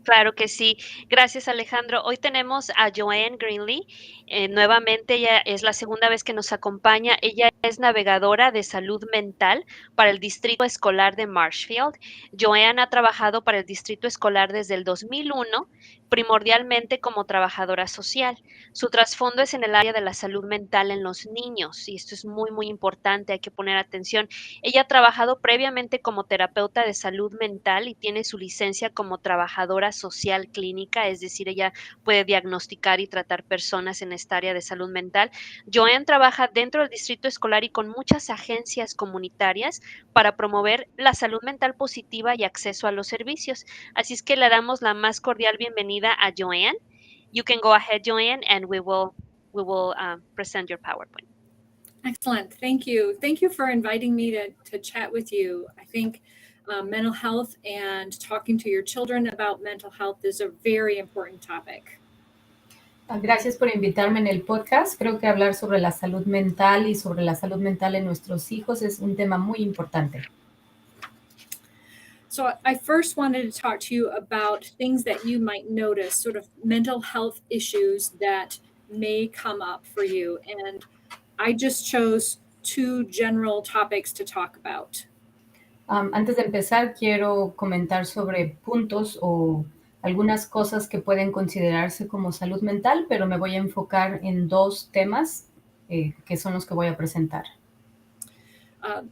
Claro que sí. Gracias, Alejandro. Hoy tenemos a Joanne Greenlee. Nuevamente, ella es la segunda vez que nos acompaña. Ella es navegadora de salud mental para el Distrito Escolar de Marshfield. Joanne ha trabajado para el Distrito Escolar desde el 2001, primordialmente como trabajadora social. Su trasfondo es en el área de la salud mental en los niños, y esto es muy, muy importante, hay que poner atención. Ella ha trabajado previamente como terapeuta de salud mental y tiene su licencia como trabajadora social clínica, es decir, ella puede diagnosticar y tratar personas en esta área de salud mental. Joanne trabaja dentro del distrito escolar y con muchas agencias comunitarias para promover la salud mental positiva y acceso a los servicios. Así es que le damos la más cordial bienvenida a Joanne. You can go ahead, Joanne, and we will present your PowerPoint. Excellent. Thank you. Thank you for inviting me to chat with you. I think mental health and talking to your children about mental health is a very important topic. Gracias por invitarme en el podcast. Creo que hablar sobre la salud mental y sobre la salud mental en nuestros hijos es un tema muy importante. So I first wanted to talk to you about things that you might notice, sort of mental health issues that may come up for you. And I just chose two general topics to talk about. Antes de empezar, quiero comentar sobre puntos o algunas cosas que pueden considerarse como salud mental, pero me voy a enfocar en dos temas que son los que voy a presentar.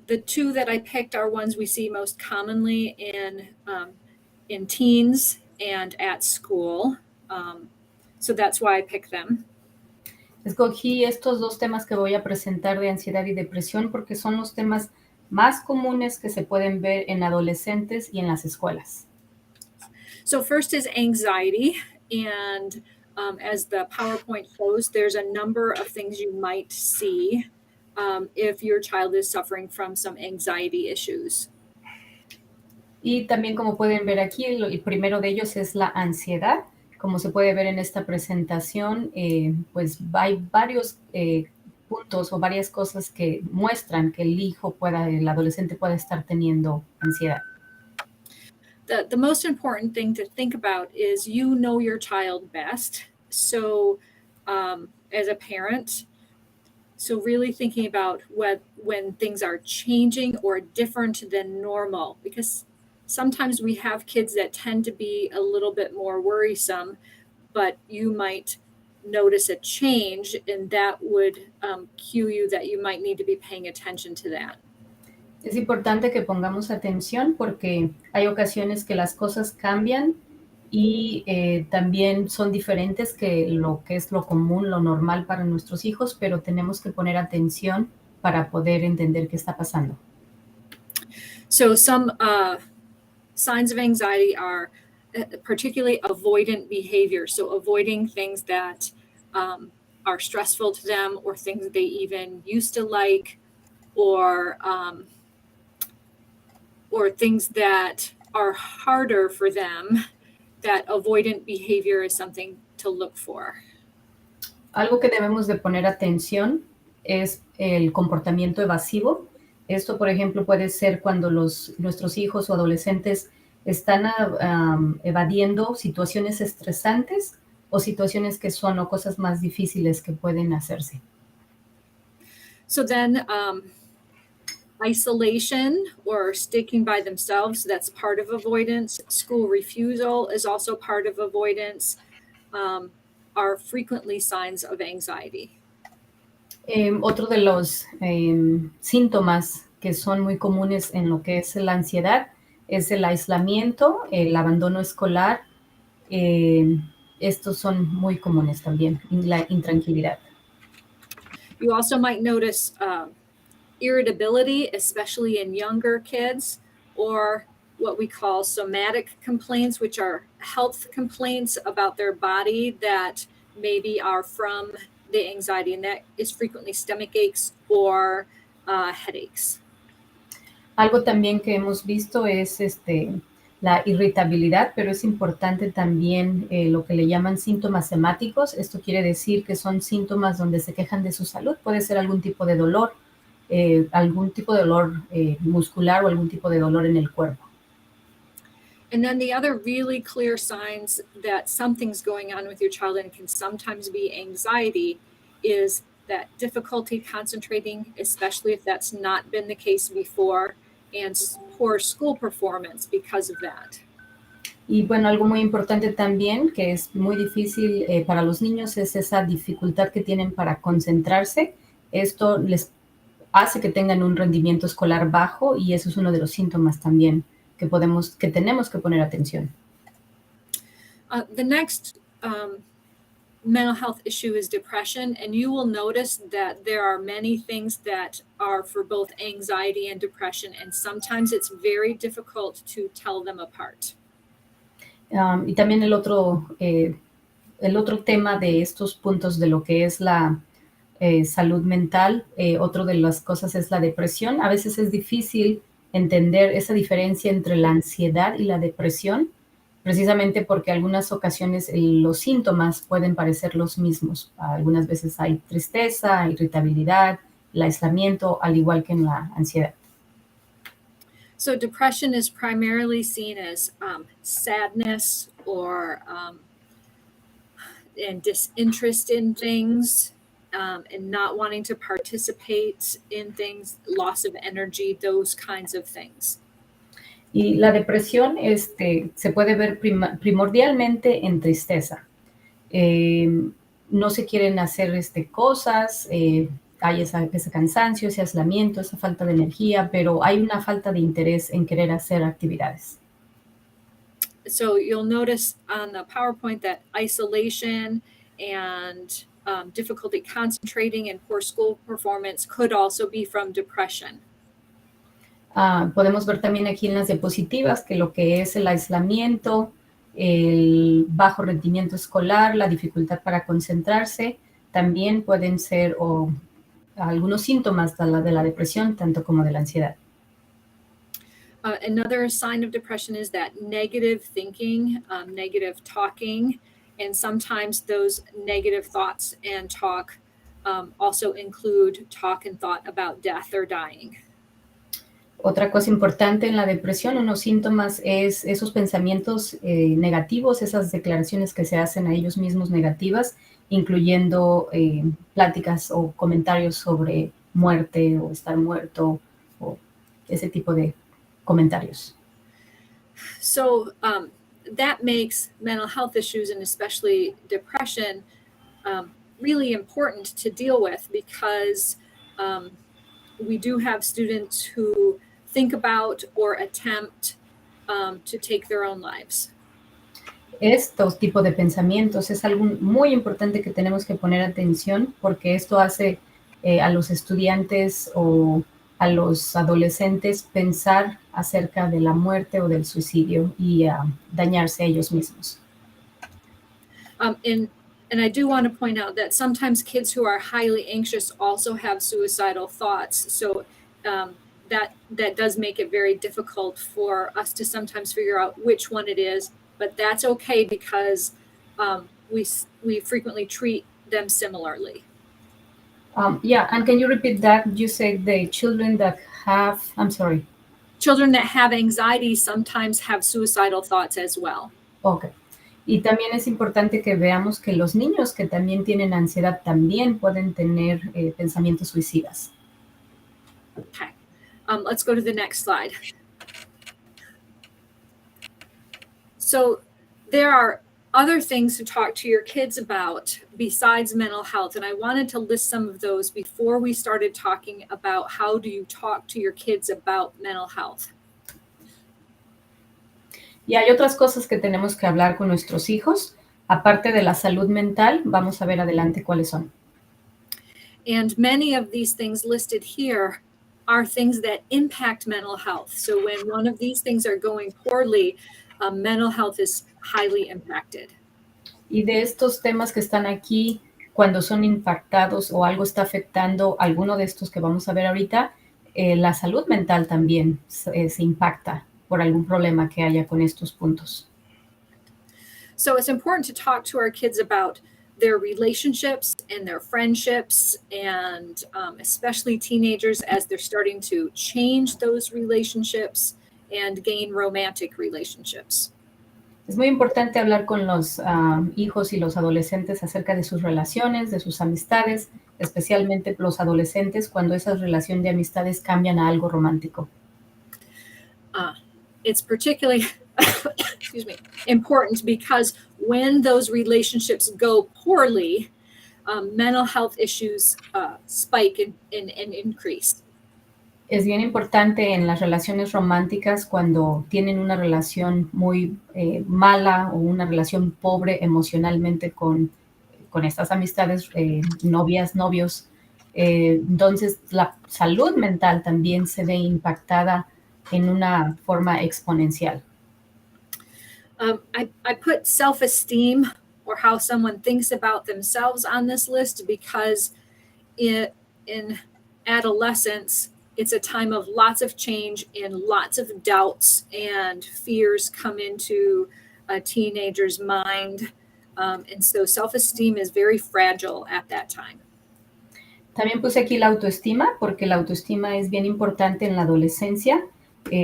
The two that I picked are ones we see most commonly in teens and at school. So that's why I picked them. Escogí estos dos temas que voy a presentar de ansiedad y depresión porque son los temas más comunes que se pueden ver en adolescentes y en las escuelas. So first is anxiety, and as the PowerPoint shows, there's a number of things you might see if your child is suffering from some anxiety issues. Y también, como pueden ver aquí, el primero de ellos es la ansiedad. Como se puede ver en esta presentación, pues hay varios puntos o varias cosas que muestran que el adolescente pueda estar teniendo ansiedad. The most important thing to think about is you know your child best. So as a parent, so really thinking about when things are changing or different than normal, because sometimes we have kids that tend to be a little bit more worrisome, but you might notice a change, and that would cue you that you might need to be paying attention to that. Es importante que pongamos atención porque hay ocasiones que las cosas cambian y también son diferentes que lo que es lo común, lo normal para nuestros hijos, pero tenemos que poner atención para poder entender qué está pasando. So some signs of anxiety are particularly avoidant behavior. So avoiding things that are stressful to them or things that they even used to like, or things that are harder for them. That avoidant behavior is something to look for. Algo que debemos de poner atención es el comportamiento evasivo. Esto, por ejemplo, puede ser cuando nuestros hijos o adolescentes están evadiendo situaciones estresantes o situaciones que son o cosas más difíciles que pueden hacerse. So then isolation or sticking by themselves, that's part of avoidance. School refusal is also part of avoidance, are frequently signs of anxiety. Otro de los síntomas que son muy comunes en lo que es la ansiedad es el aislamiento, el abandono escolar. Estos son muy comunes también, la intranquilidad. You also might notice irritability, especially in younger kids, or what we call somatic complaints, which are health complaints about their body that maybe are from the anxiety, and that is frequently stomach aches or headaches. Algo también que hemos visto es la irritabilidad, pero es importante también lo que le llaman síntomas somáticos. Esto quiere decir que son síntomas donde se quejan de su salud. Puede ser algún tipo de dolor, muscular o algún tipo de dolor en el cuerpo. And then the other really clear signs that something's going on with your child and can sometimes be anxiety is that difficulty concentrating, especially if that's not been the case before, and poor school performance because of that. Y bueno, algo muy importante también, que es muy difícil para los niños, es esa dificultad que tienen para concentrarse. Esto les hace que tengan un rendimiento escolar bajo y eso es uno de los síntomas también que tenemos que poner atención. The next mental health issue is depression, and you will notice that there are many things that are for both anxiety and depression, and sometimes it's very difficult to tell them apart. Y también el otro tema de estos puntos de lo que es la salud mental, otro de las cosas es la depresión. A veces es difícil entender esa diferencia entre la ansiedad y la depresión, precisamente porque algunas ocasiones los síntomas pueden parecer los mismos. Algunas veces hay tristeza, irritabilidad, el aislamiento, al igual que en la ansiedad. So depression is primarily seen as sadness or and disinterest in things, and not wanting to participate in things, loss of energy, those kinds of things. Y la depresión se puede ver primordialmente en tristeza. No se quieren hacer cosas, hay ese cansancio, ese aislamiento, esa falta de energía, pero hay una falta de interés en querer hacer actividades. So you'll notice on the PowerPoint that isolation and difficulty concentrating and poor school performance could also be from depression. Podemos ver también aquí en las diapositivas que lo que es el aislamiento, el bajo rendimiento escolar, la dificultad para concentrarse, también pueden ser algunos síntomas de la depresión, tanto como de la ansiedad. Another sign of depression is that negative thinking, negative talking, and sometimes those negative thoughts and talk also include talk and thought about death or dying. Otra cosa importante en la depresión, unos síntomas es esos pensamientos negativos, esas declaraciones que se hacen a ellos mismos negativas, incluyendo pláticas o comentarios sobre muerte o estar muerto o ese tipo de comentarios. So that makes mental health issues and especially depression really important to deal with because we do have students who think about or attempt to take their own lives. Estos tipos de pensamientos es algo muy importante que tenemos que poner atención porque esto hace a los estudiantes o a los adolescentes pensar acerca de la muerte o del suicidio y dañarse a ellos mismos. And I do want to point out that sometimes kids who are highly anxious also have suicidal thoughts. So that does make it very difficult for us to sometimes figure out which one it is. But that's okay because we frequently treat them similarly. Yeah, and can you repeat that? You said the children that have, I'm sorry. Children that have anxiety sometimes have suicidal thoughts as well. Okay. Y también es importante que veamos que los niños que también tienen ansiedad también pueden tener pensamientos suicidas. Okay. Let's go to the next slide. So there are other things to talk to your kids about besides mental health, and I wanted to list some of those before we started talking about how do you talk to your kids about mental health. Y hay otras cosas que tenemos que hablar con nuestros hijos, aparte de la salud mental, vamos a ver adelante cuáles son. And many of these things listed here are things that impact mental health. So when one of these things are going poorly, mental health is highly impacted. Y de estos temas que están aquí, cuando son impactados o algo está afectando alguno de estos que vamos a ver ahorita, la salud mental también se impacta por algún problema que haya con estos puntos. So it's important to talk to our kids about their relationships and their friendships, and especially teenagers as they're starting to change those relationships and gain romantic relationships. Es muy importante hablar con los hijos y los adolescentes acerca de sus relaciones, de sus amistades, especialmente los adolescentes cuando esas relaciones de amistades cambian a algo romántico. It's particularly excuse me, important because when those relationships go poorly, mental health issues spike and increase. Es bien importante en las relaciones románticas cuando tienen una relación muy mala o una relación pobre emocionalmente con estas amistades, novias, novios. Entonces, la salud mental también se ve impactada en una forma exponencial. I put self-esteem or how someone thinks about themselves on this list because in adolescence, it's a time of lots of change and lots of doubts and fears come into a teenager's mind. And so self-esteem is very fragile at that time. También puse aquí la autoestima, porque la autoestima es bien importante en la adolescencia.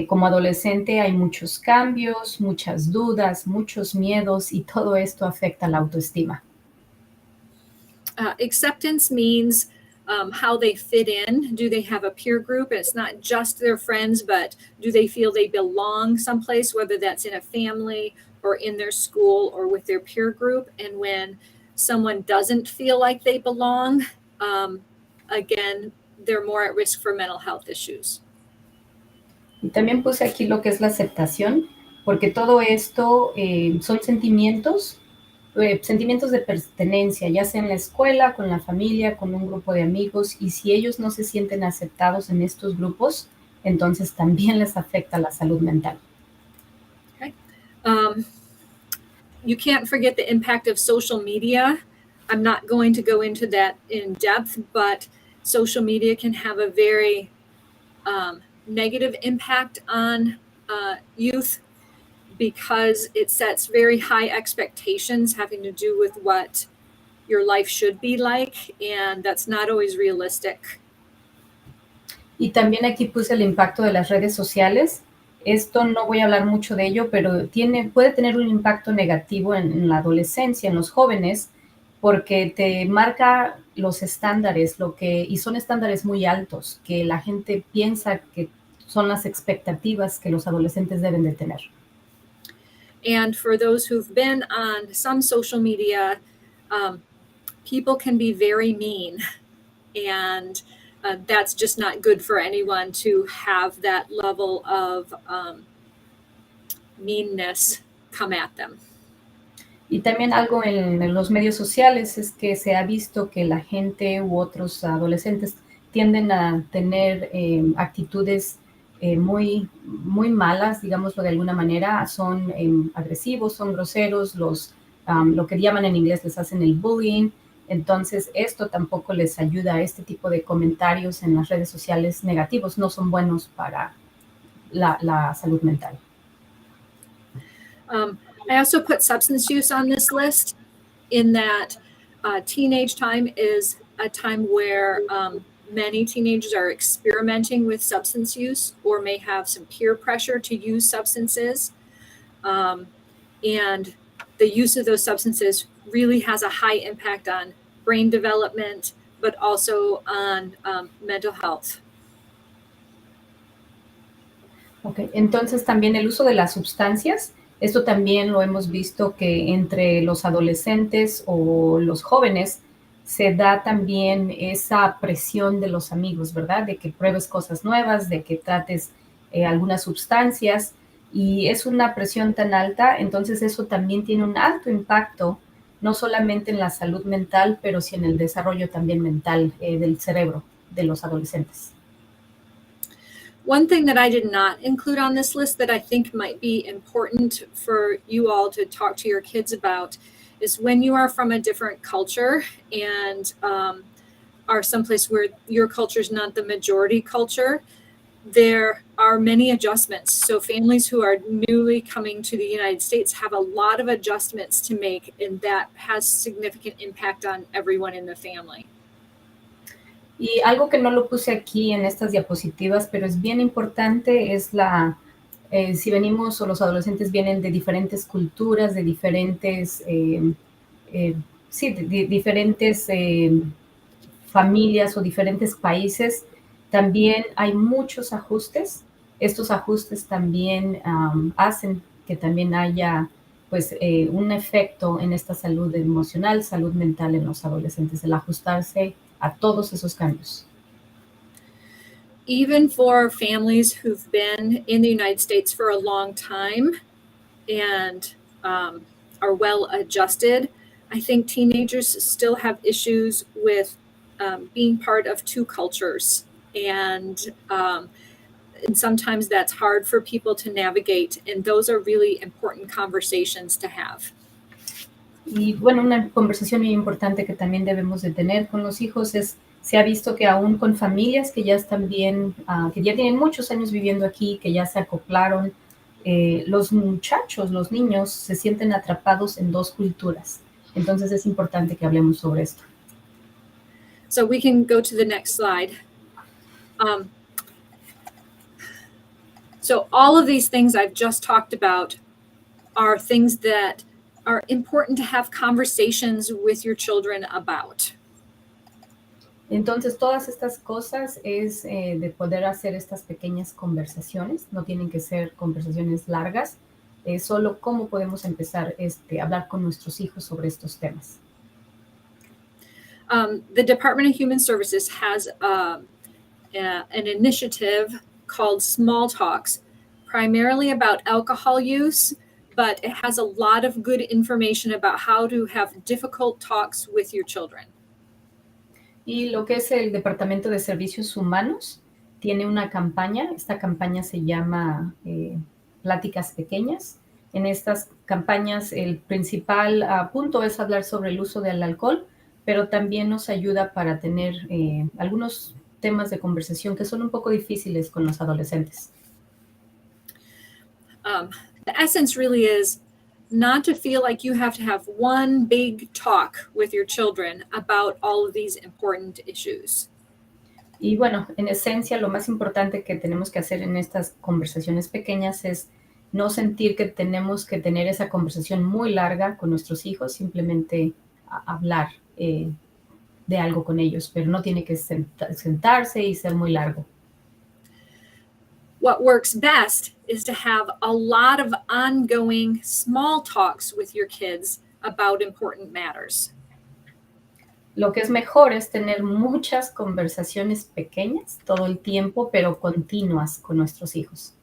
Como adolescente hay muchos cambios, muchas dudas, muchos miedos y todo esto afecta la autoestima. Acceptance means how they fit in. Do they have a peer group? And it's not just their friends, but do they feel they belong someplace, whether that's in a family or in their school or with their peer group? And when someone doesn't feel like they belong, again, they're more at risk for mental health issues. Y también puse aquí lo que es la aceptación, porque todo esto son sentimientos de pertenencia, ya sea en la escuela, con la familia, con un grupo de amigos, y si ellos no se sienten aceptados en estos grupos, entonces también les afecta la salud mental. Okay. You can't forget the impact of social media. I'm not going to go into that in depth, but social media can have a very negative impact on youth because it sets very high expectations having to do with what your life should be like, and that's not always realistic. Y también aquí puse el impacto de las redes sociales. Esto no voy a hablar mucho de ello, pero puede tener un impacto negativo en la adolescencia, en los jóvenes, porque te marca los estándares, y son estándares muy altos, que la gente piensa que son las expectativas que los adolescentes deben de tener. And for those who've been on some social media, people can be very mean, and that's just not good for anyone to have that level of meanness come at them. Y también algo en los medios sociales es que se ha visto que la gente u otros adolescentes tienden a tener actitudes muy, muy malas, digámoslo de alguna manera, son agresivos, son groseros, lo que llaman en inglés les hacen el bullying. Entonces, esto tampoco les ayuda. Este tipo de comentarios en las redes sociales negativos no son buenos para la salud mental. I also put substance use on this list in that teenage time is a time where many teenagers are experimenting with substance use or may have some peer pressure to use substances. And the use of those substances really has a high impact on brain development, but also on mental health. Okay. Entonces también el uso de las sustancias, esto también lo hemos visto que entre los adolescentes o los jóvenes se da también esa presión de los amigos, ¿verdad? De que pruebes cosas nuevas, de que trates algunas sustancias, y es una presión tan alta, entonces eso también tiene un alto impacto, no solamente en la salud mental, pero sí en el desarrollo también mental del cerebro de los adolescentes. One thing that I did not include on this list that I think might be important for you all to talk to your kids about is when you are from a different culture and are someplace where your culture is not the majority culture, there are many adjustments. So families who are newly coming to the United States have a lot of adjustments to make, and that has significant impact on everyone in the family. Y algo que no lo puse aquí en estas diapositivas, pero es bien importante, es si venimos o los adolescentes vienen de diferentes culturas, de diferentes, sí, diferentes familias o diferentes países, también hay muchos ajustes. Estos ajustes también hacen que también haya pues un efecto en esta salud emocional, salud mental en los adolescentes, el ajustarse a todos esos cambios. Even for families who've been in the United States for a long time and are well adjusted, I think teenagers still have issues with being part of two cultures. And sometimes that's hard for people to navigate. And those are really important conversations to have. Y bueno, una conversación muy importante que también debemos de tener con los hijos es, se ha visto que aún con familias que ya están bien, que ya tienen muchos años viviendo aquí, que ya se acoplaron, los muchachos, los niños, se sienten atrapados en dos culturas. Entonces es importante que hablemos sobre esto. So we can go to the next slide. So all of these things I've just talked about are things that are important to have conversations with your children about. Entonces, todas estas cosas es de poder hacer estas pequeñas conversaciones, no tienen que ser conversaciones largas, solo cómo podemos empezar a hablar con nuestros hijos sobre estos temas. The Department of Human Services has an initiative called Small Talks, primarily about alcohol use, but it has a lot of good information about how to have difficult talks with your children. Y lo que es el Departamento de Servicios Humanos tiene una campaña, esta campaña se llama Pláticas Pequeñas. En estas campañas el principal punto es hablar sobre el uso del alcohol, pero también nos ayuda para tener algunos temas de conversación que son un poco difíciles con los adolescentes. The essence really is not to feel like you have to have one big talk with your children about all of these important issues. Y bueno, en esencia, lo más importante que tenemos que hacer en estas conversaciones pequeñas es no sentir que tenemos que tener esa conversación muy larga con nuestros hijos, simplemente hablar de algo con ellos, pero no tiene que sentarse y ser muy largo. What works best is to have a lot of ongoing small talks with your kids about important matters. Lo que es mejor es tener muchas conversaciones pequeñas todo el tiempo, pero continuas con nuestros hijos.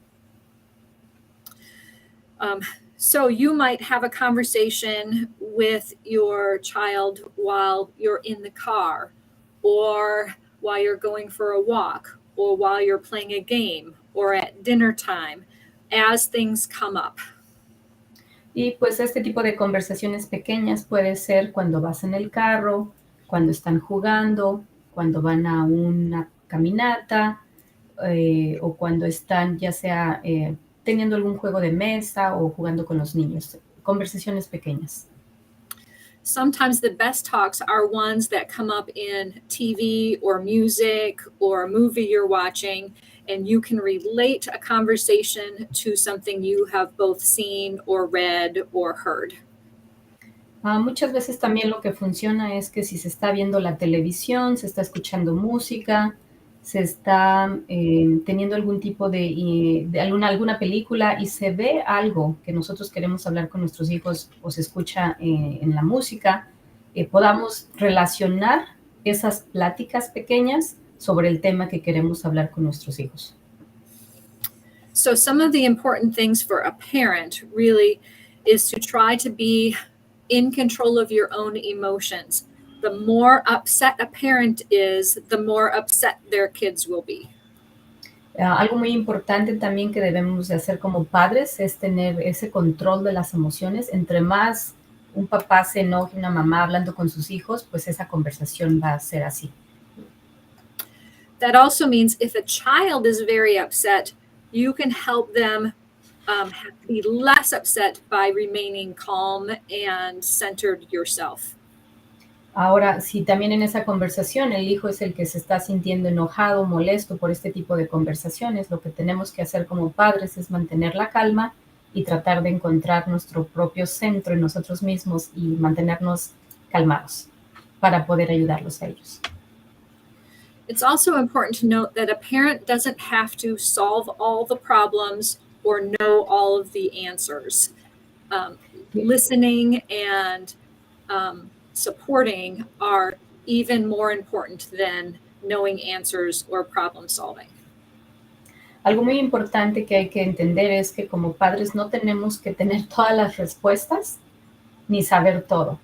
So you might have a conversation with your child while you're in the car, or while you're going for a walk, or while you're playing a game, or at dinner time, as things come up. Y pues este tipo de conversaciones pequeñas puede ser cuando vas en el carro, cuando están jugando, cuando van a una caminata o cuando están ya sea teniendo algún juego de mesa o jugando con los niños. Conversaciones pequeñas. Sometimes the best talks are ones that come up in TV or music or a movie you're watching, and you can relate a conversation to something you have both seen or read or heard. Muchas veces también lo que funciona es que si se está viendo la televisión, se está escuchando música, se está teniendo algún tipo de alguna película y se ve algo que nosotros queremos hablar con nuestros hijos o se escucha en la música, podamos relacionar esas pláticas pequeñas sobre el tema que queremos hablar con nuestros hijos. So some of the important things for a parent really is to try to be in control of your own emotions. The more upset a parent is, the more upset their kids will be. Algo muy importante también que debemos de hacer como padres es tener ese control de las emociones. Entre más un papá se enoje, una mamá hablando con sus hijos, pues esa conversación va a ser así. That also means if a child is very upset, you can help them be less upset by remaining calm and centered yourself. Ahora, si también en esa conversación el hijo es el que se está sintiendo enojado, molesto por este tipo de conversaciones, lo que tenemos que hacer como padres es mantener la calma y tratar de encontrar nuestro propio centro en nosotros mismos y mantenernos calmados para poder ayudarlos a ellos. It's also important to note that a parent doesn't have to solve all the problems or know all of the answers. Listening and supporting are even more important than knowing answers or problem solving. Algo muy importante que hay que entender es que como padres no tenemos que tener todas las respuestas ni saber todo.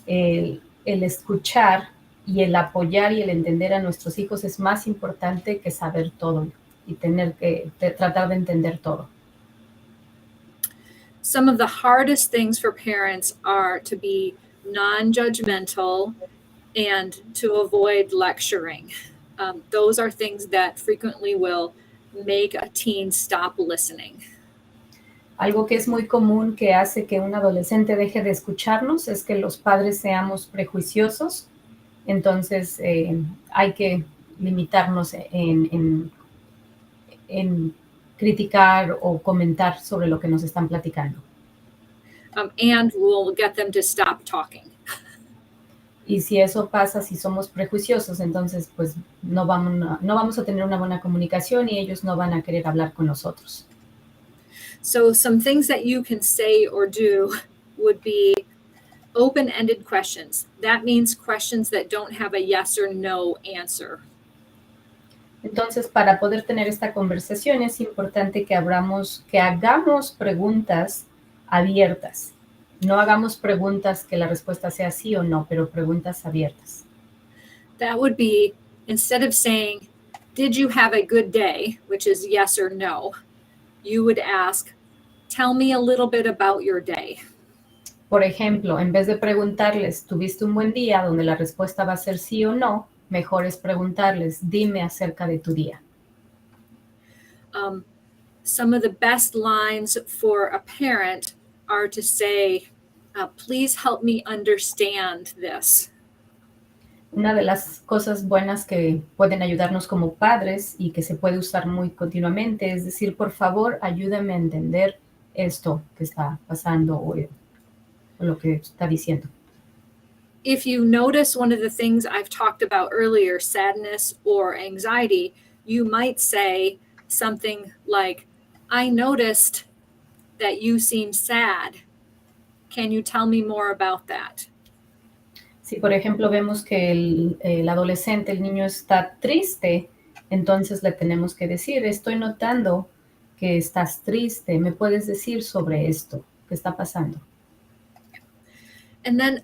El escuchar y el apoyar y el entender a nuestros hijos es más importante que saber todo y tratar de entender todo. Some of the hardest things for parents are to be non-judgmental and to avoid lecturing. Those are things that frequently will make a teen stop listening. Algo que es muy común que hace que un adolescente deje de escucharnos es que los padres seamos prejuiciosos. Entonces hay que limitarnos en criticar o comentar sobre lo que nos están platicando. And we'll get them to stop talking. Y si eso pasa, si somos prejuiciosos, entonces pues no vamos a tener una buena comunicación y ellos no van a querer hablar con nosotros. So some things that you can say or do would be open-ended questions. That means questions that don't have a yes or no answer. Entonces, para poder tener esta conversación es importante que hagamos preguntas abiertas. No hagamos preguntas que la respuesta sea sí o no, pero preguntas abiertas. That would be, instead of saying, did you have a good day, which is yes or no, you would ask, tell me a little bit about your day. Por ejemplo, en vez de preguntarles, ¿tuviste un buen día?, donde la respuesta va a ser sí o no, mejor es preguntarles, dime acerca de tu día. Some of the best lines for a parent are to say, please help me understand this. Una de las cosas buenas que pueden ayudarnos como padres y que se puede usar muy continuamente es decir, por favor, ayúdame a entender esto que está pasando o lo que está diciendo. If you notice one of the things I've talked about earlier, sadness or anxiety, you might say something like, I noticed that you seem sad. Can you tell me more about that? Si, por ejemplo, vemos que el adolescente, el niño está triste, entonces le tenemos que decir, estoy notando que estás triste, ¿me puedes decir sobre esto? ¿Qué está pasando? And then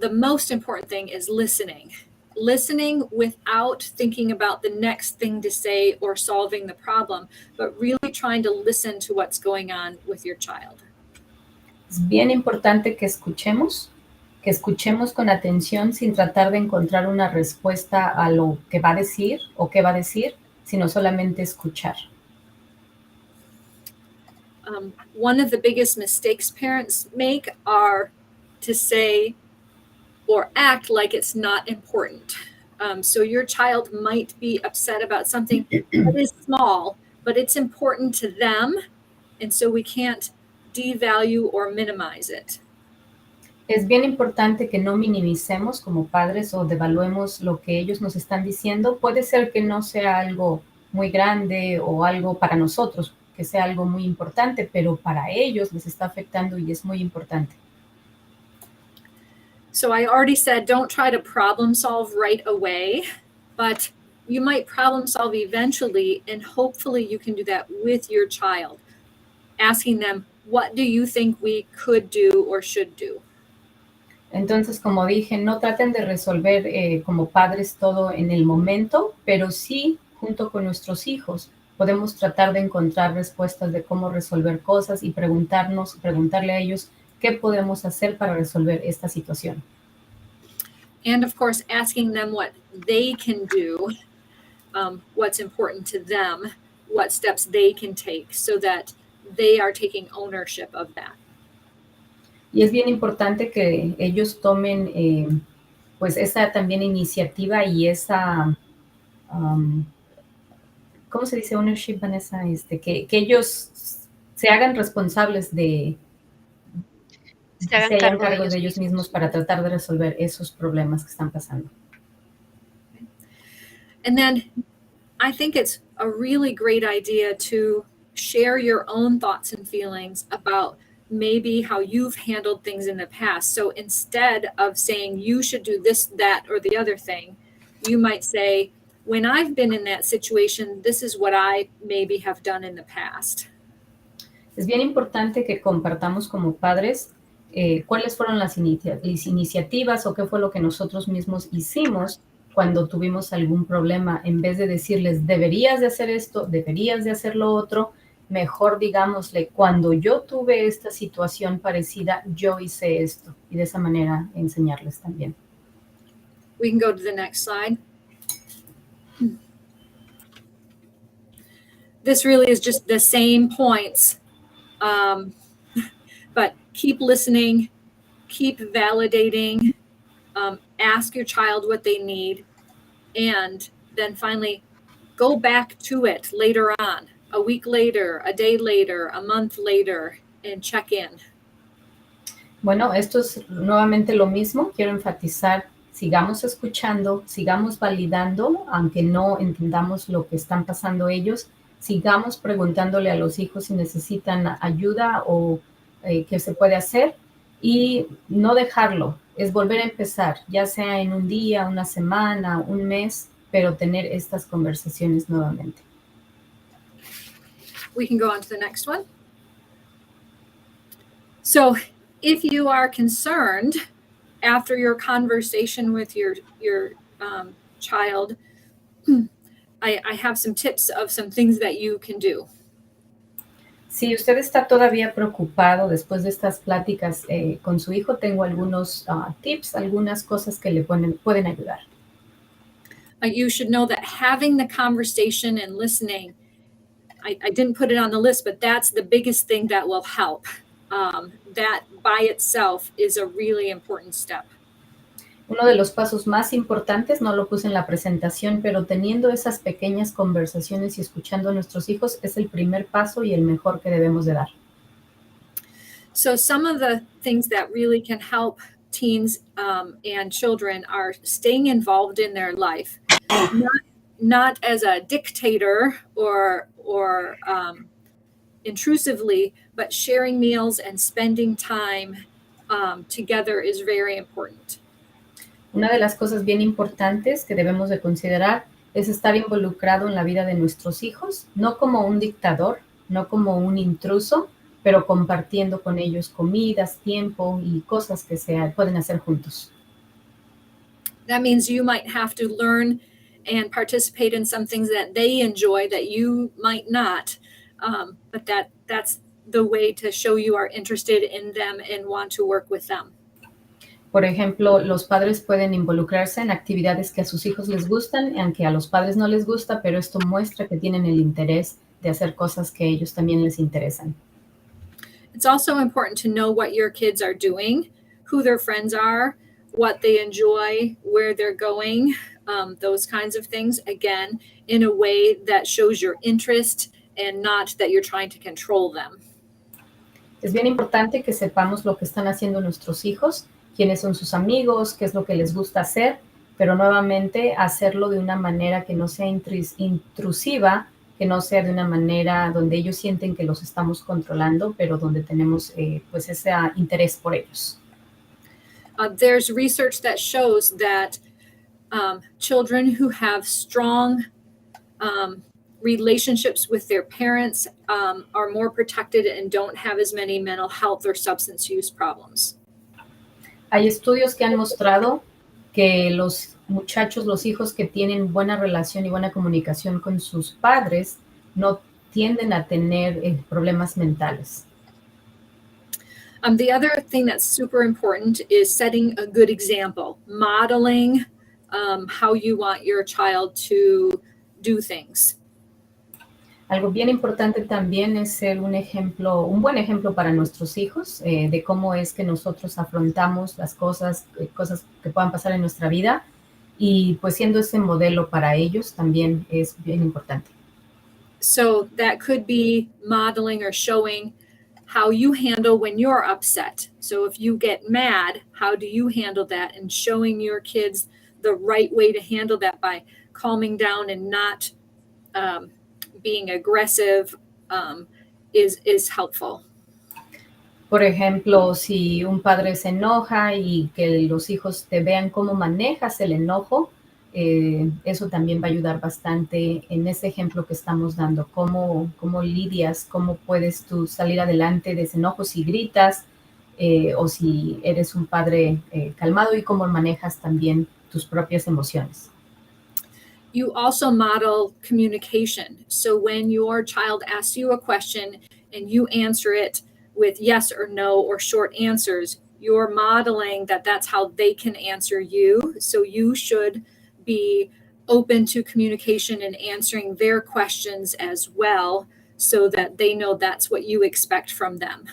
the most important thing is listening. Listening without thinking about the next thing to say or solving the problem, but really trying to listen to what's going on with your child. Es bien importante que escuchemos con atención sin tratar de encontrar una respuesta a lo que va a decir o qué va a decir, sino solamente escuchar. One of the biggest mistakes parents make are to say or act like it's not important. So your child might be upset about something that is small, but it's important to them, and so we can't devalue or minimize it. Es bien importante que no minimicemos como padres o devaluemos lo que ellos nos están diciendo. Puede ser que no sea algo muy grande o algo para nosotros, que sea algo muy importante, pero para ellos les está afectando y es muy importante. So I already said, don't try to problem solve right away, but you might problem solve eventually, and hopefully you can do that with your child, asking them, what do you think we could do or should do? Entonces, como dije, no traten de resolver como padres todo en el momento, pero sí, junto con nuestros hijos, podemos tratar de encontrar respuestas de cómo resolver cosas y preguntarle a ellos qué podemos hacer para resolver esta situación. And of course, asking them what they can do, what's important to them, what steps they can take so that they are taking ownership of that. Y es bien importante que ellos tomen pues esa también iniciativa y esa, um, ¿cómo se dice ownership, Vanessa? Que ellos se hagan responsables Se se hagan hagan cargo de cargo de ellos ellos mismos mismos. para tratar de resolver esos problemas que están pasando. And then I think it's a really great idea to share your own thoughts and feelings about maybe how you've handled things in the past. So instead of saying you should do this, that, or the other thing, you might say, when I've been in that situation, this is what I maybe have done in the past. Es bien importante que compartamos como padres cuáles fueron las iniciativas o qué fue lo que nosotros mismos hicimos cuando tuvimos algún problema, en vez de decirles, deberías de hacer esto, deberías de hacer lo otro, mejor digámosle, cuando yo tuve esta situación parecida, yo hice esto, y de esa manera enseñarles también. We can go to the next slide. This really is just the same points, but keep listening, keep validating, ask your child what they need, and then finally go back to it later on, a week later, a day later, a month later, and check in. Bueno, esto es nuevamente lo mismo. Quiero enfatizar, sigamos escuchando, sigamos validando, aunque no entendamos lo que están pasando ellos, sigamos preguntándole a los hijos si necesitan ayuda o qué se puede hacer y no dejarlo, es volver a empezar, ya sea en un día, una semana, un mes, pero tener estas conversaciones nuevamente. We can go on to the next one. So if you are concerned after your conversation with your child, I have some tips of some things that you can do. Si usted está todavía preocupado después de estas pláticas con su hijo, tengo algunos tips, algunas cosas que le pueden ayudar. You should know that having the conversation and listening, I didn't put it on the list, but that's the biggest thing that will help. That by itself is a really important step. Uno de los pasos más importantes, no lo puse en la presentación, pero teniendo esas pequeñas conversaciones y escuchando a nuestros hijos es el primer paso y el mejor que debemos de dar. So some of the things that really can help teens and children are staying involved in their life, not as a dictator or intrusively, but sharing meals and spending time together is very important. Una de las cosas bien importantes que debemos de considerar es estar involucrado en la vida de nuestros hijos, no como un dictador, no como un intruso, pero compartiendo con ellos comidas, tiempo y cosas que se pueden hacer juntos. That means you might have to learn and participate in some things that they enjoy that you might not, but that's the way to show you are interested in them and want to work with them. Por ejemplo, los padres pueden involucrarse en actividades que a sus hijos les gustan, aunque a los padres no les gusta, pero esto muestra que tienen el interés de hacer cosas que a ellos también les interesan. It's also important to know what your kids are doing, who their friends are, what they enjoy, where they're going, those kinds of things, again, in a way that shows your interest and not that you're trying to control them. Es bien importante que sepamos lo que están haciendo nuestros hijos, quiénes son sus amigos, qué es lo que les gusta hacer, pero nuevamente hacerlo de una manera que no sea intrusiva, que no sea de una manera donde ellos sienten que los estamos controlando, pero donde tenemos pues ese interés por ellos. There's research that shows that children who have strong relationships with their parents are more protected and don't have as many mental health or substance use problems. Hay estudios que han mostrado que los muchachos, los hijos que tienen buena relación y buena comunicación con sus padres no tienden a tener problemas mentales. The other thing that's super important is setting a good example, modeling how you want your child to do things. Algo bien importante también es ser un ejemplo, un buen ejemplo para nuestros hijos, de cómo es que nosotros afrontamos las cosas, cosas que puedan pasar en nuestra vida, y pues siendo ese modelo para ellos también es bien importante. So that could be modeling or showing how you handle when you're upset. So if you get mad, how do you handle that? And showing your kids the right way to handle that by calming down and not being aggressive is helpful. Por ejemplo, si un padre se enoja y que los hijos te vean cómo manejas el enojo, eso también va a ayudar bastante en ese ejemplo que estamos dando, cómo lidias, cómo puedes tú salir adelante de ese enojo si gritas, o si eres un padre calmado, y cómo manejas también tus propias emociones. You also model communication. So when your child asks you a question and you answer it with yes or no or short answers, you're modeling that that's how they can answer you. So you should be open to communication and answering their questions as well, so that they know that's what you expect from them.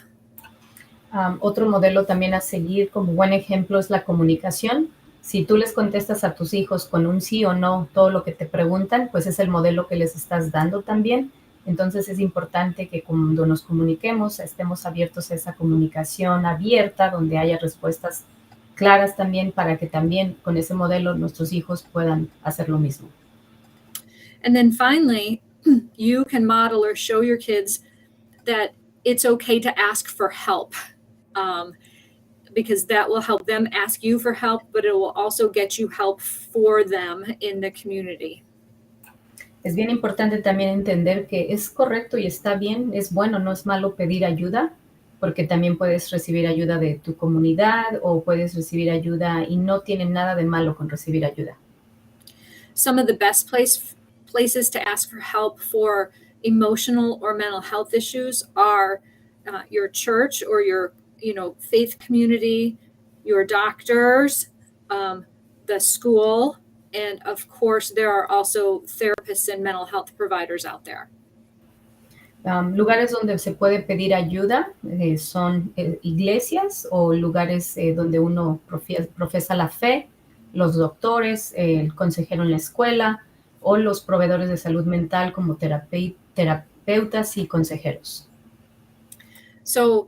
Otro modelo también a seguir como buen ejemplo es la comunicación. Si tú les contestas a tus hijos con un sí o no todo lo que te preguntan, pues es el modelo que les estás dando también. Entonces es importante que cuando nos comuniquemos estemos abiertos a esa comunicación abierta, donde haya respuestas claras también, para que también con ese modelo nuestros hijos puedan hacer lo mismo. And then finally, you can model or show your kids that it's okay to ask for help. Because that will help them ask you for help, but it will also get you help for them in the community. Es bien importante también entender que es correcto y está bien, es bueno, no es malo pedir ayuda, porque también puedes recibir ayuda de tu comunidad o puedes recibir ayuda, y no tiene nada de malo con recibir ayuda. Some of the best places to ask for help for emotional or mental health issues are your church or your faith community, your doctors, the school, and of course there are also therapists and mental health providers out there. Lugares donde se puede pedir ayuda son iglesias o lugares donde uno profesa la fe, los doctores, el consejero en la escuela o los proveedores de salud mental como terapeutas y consejeros. So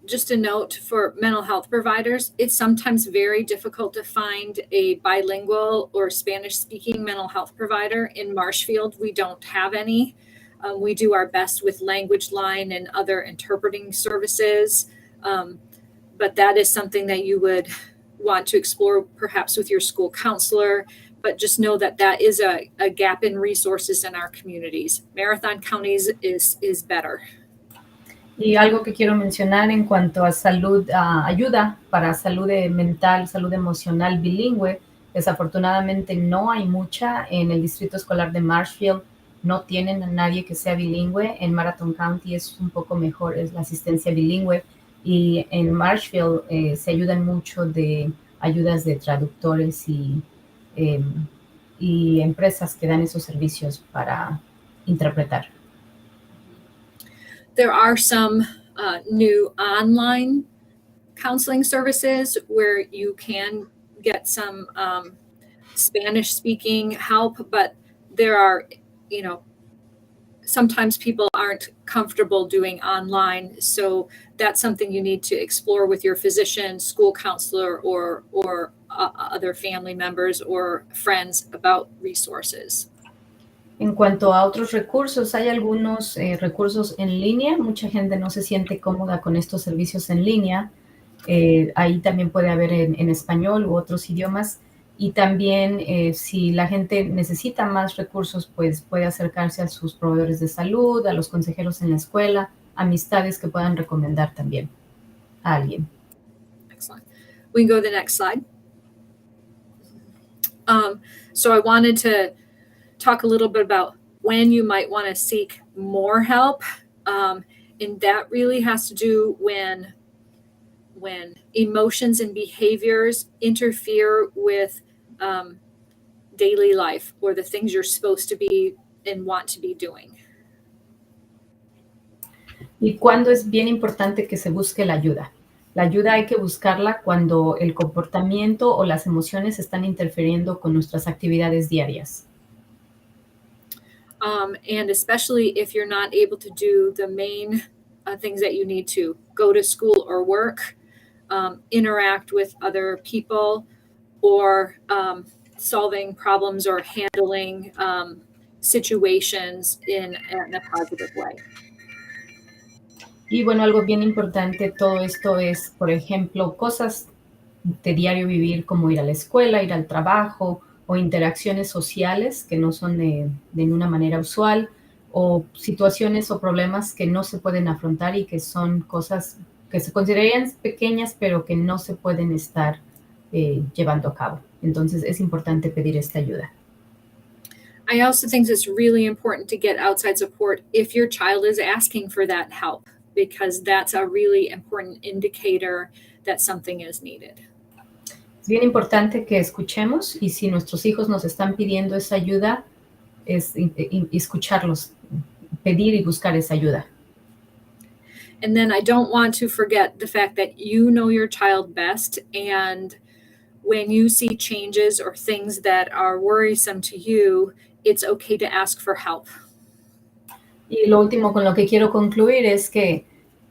just a note for mental health providers, it's sometimes very difficult to find a bilingual or Spanish-speaking mental health provider. In Marshfield, we don't have any. We do our best with Language Line and other interpreting services, but that is something that you would want to explore perhaps with your school counselor. But just know that that is a gap in resources in our communities. Marathon counties is better. Y algo que quiero mencionar en cuanto a salud, ayuda para salud mental, salud emocional bilingüe, desafortunadamente no hay mucha en el distrito escolar de Marshfield. No tienen a nadie que sea bilingüe. En Marathon County es un poco mejor, es la asistencia bilingüe, y en Marshfield se ayudan mucho de ayudas de traductores y empresas que dan esos servicios para interpretar. There are some new online counseling services where you can get some Spanish-speaking help, but there are, sometimes people aren't comfortable doing online. So that's something you need to explore with your physician, school counselor, or other family members or friends about resources. En cuanto a otros recursos, hay algunos recursos en línea. Mucha gente no se siente cómoda con estos servicios en línea. Ahí también puede haber en español u otros idiomas. Y también si la gente necesita más recursos, pues puede acercarse a sus proveedores de salud, a los consejeros en la escuela, amistades que puedan recomendar también a alguien. Excellent. We can go to the next slide. So I wanted to talk a little bit about when you might want to seek more help. And that really has to do when emotions and behaviors interfere with daily life or the things you're supposed to be and want to be doing. y cuándo es bien importante que se busque la ayuda. La ayuda hay que buscarla cuando el comportamiento o las emociones están interfiriendo con nuestras actividades diarias. And especially if you're not able to do the main things that you need to go to school or work, interact with other people, or solving problems or handling situations in a positive way. Y bueno, algo bien importante, todo esto es, por ejemplo, cosas de diario vivir como ir a la escuela, ir al trabajo o interacciones sociales que no son de una manera usual o situaciones o problemas que no se pueden afrontar y que son cosas que se considerarían pequeñas pero que no se pueden estar llevando a cabo. Entonces es importante pedir esta ayuda. I also think it's really important to get outside support if your child is asking for that help, because that's a really important indicator that something is needed. Es bien importante que escuchemos y si nuestros hijos nos están pidiendo esa ayuda, es escucharlos, pedir y buscar esa ayuda. And then I don't want to forget the fact that you know your child best. And when you see changes or things that are worrisome to you, it's okay to ask for help. Y lo último con lo que quiero concluir es que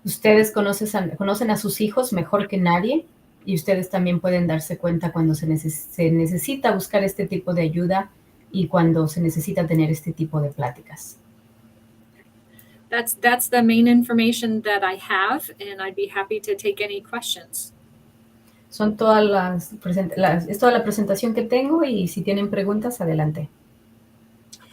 ustedes conocen a sus hijos mejor que nadie y ustedes también pueden darse cuenta cuando se necesita buscar este tipo de ayuda y cuando se necesita tener este tipo de pláticas. That's the main information that I have, and I'd be happy to take any questions. Es toda la presentación que tengo y si tienen preguntas, adelante.